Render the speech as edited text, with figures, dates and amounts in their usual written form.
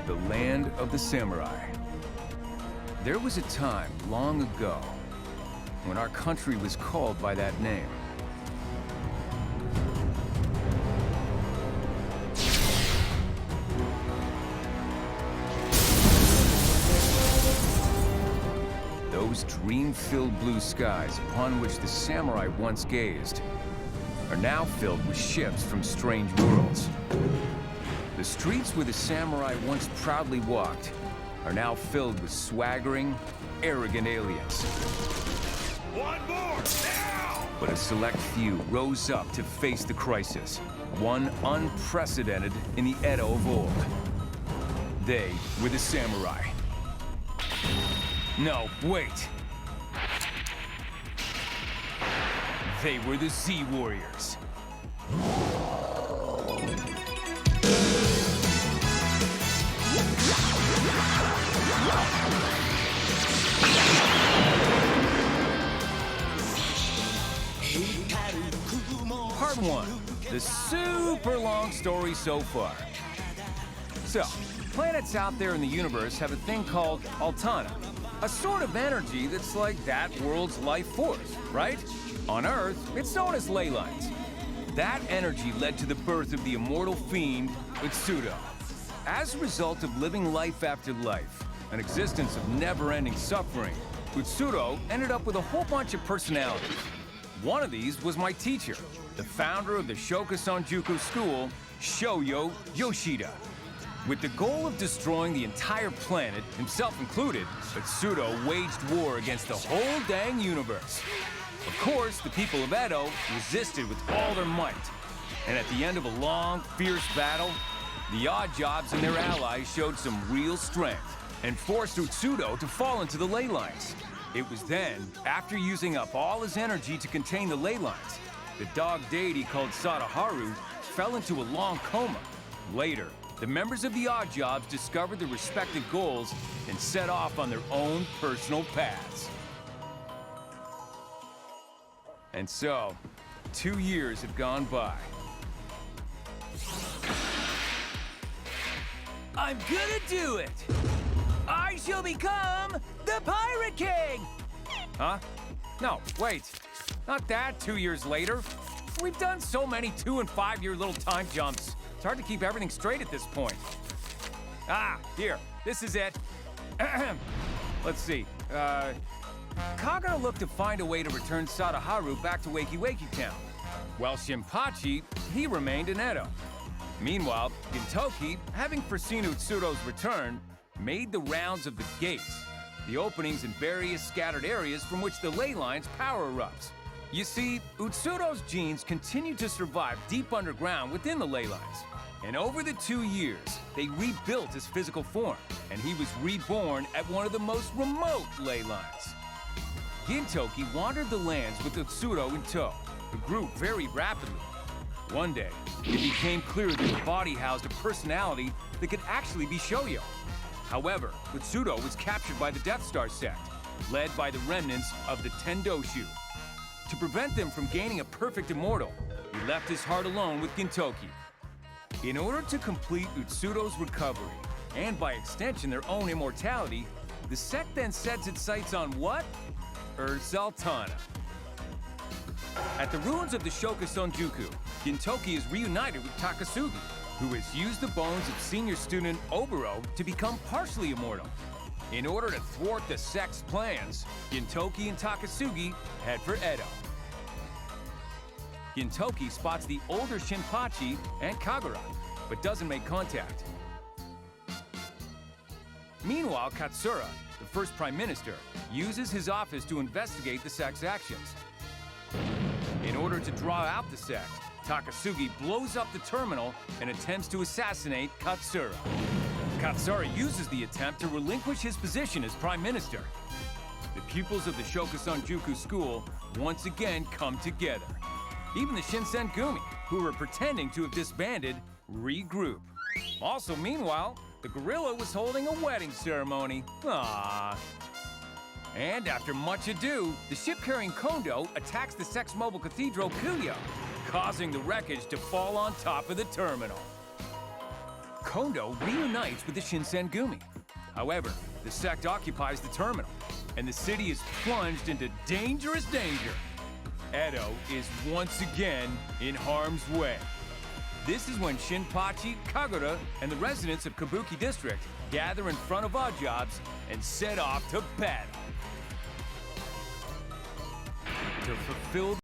the land of the samurai. There was a time long ago when our country was called by that name. Those dream-filled blue skies upon which the samurai once gazed are now filled with ships from strange worlds. The streets where the samurai once proudly walked are now filled with swaggering, arrogant aliens. One more, now! But a select few rose up to face the crisis, one unprecedented in the Edo of old. They were the samurai. No, wait. They were the Z Warriors. Part 1. The super long story so far. So, planets out there in the universe have a thing called Altana. A sort of energy that's like that world's life force, right? On Earth, it's known as ley lines. That energy led to the birth of the immortal fiend, Utsudo. As a result of living life after life, an existence of never-ending suffering, Utsudo ended up with a whole bunch of personalities. One of these was my teacher, the founder of the Shokusonjuku School, Shoyo Yoshida. With the goal of destroying the entire planet, himself included, Utsudo waged war against the whole dang universe. Of course, the people of Edo resisted with all their might. And at the end of a long, fierce battle, the Oddjobs and their allies showed some real strength and forced Utsudo to fall into the ley lines. It was then, after using up all his energy to contain the ley lines, the dog deity called Sadaharu fell into a long coma. Later, the members of the Oddjobs discovered their respective goals and set off on their own personal paths. And so, 2 years have gone by. I'm gonna do it! I shall become the Pirate King! Huh? No, wait. Not that 2 years later. We've done so many 2- and 5-year little time jumps. It's hard to keep everything straight at this point. Ah, here. This is it. Let's see. Kagura looked to find a way to return Sadaharu back to Wakey Wakey Town, while Shinpachi, he remained in Edo. Meanwhile, Gintoki, having foreseen Utsudo's return, made the rounds of the gates, the openings in various scattered areas from which the ley lines power erupts. You see, Utsudo's genes continued to survive deep underground within the ley lines. And over the 2 years, they rebuilt his physical form, and he was reborn at one of the most remote ley lines. Gintoki wandered the lands with Utsudo in tow, who grew very rapidly. One day, it became clear that the body housed a personality that could actually be Shoyo. However, Utsudo was captured by the Death Star sect, led by the remnants of the Tendoshu. To prevent them from gaining a perfect immortal, he left his heart alone with Gintoki. In order to complete Utsudo's recovery, and by extension their own immortality, the sect then sets its sights on what? Earth's Altana. At the ruins of the Shokusonjuku, Gintoki is reunited with Takasugi, who has used the bones of senior student Oboro to become partially immortal. In order to thwart the sect's plans, Gintoki and Takasugi head for Edo. Gintoki spots the older Shinpachi and Kagura, but doesn't make contact. Meanwhile, Katsura, the first Prime Minister, uses his office to investigate the sect's actions. In order to draw out the sect, Takasugi blows up the terminal and attempts to assassinate Katsura. Katsura uses the attempt to relinquish his position as Prime Minister. The pupils of the Shokusonjuku School once again come together. Even the Shinsengumi, who were pretending to have disbanded, regroup. Also, meanwhile, the gorilla was holding a wedding ceremony. Aww. And after much ado, the ship-carrying Kondo attacks the Sex Mobile Cathedral Kuyo, causing the wreckage to fall on top of the terminal. Kondo reunites with the Shinsengumi. However, the sect occupies the terminal, and the city is plunged into dangerous danger. Edo is once again in harm's way. This is when Shinpachi, Kagura, and the residents of Kabuki District gather in front of odd jobs and set off to battle. To fulfill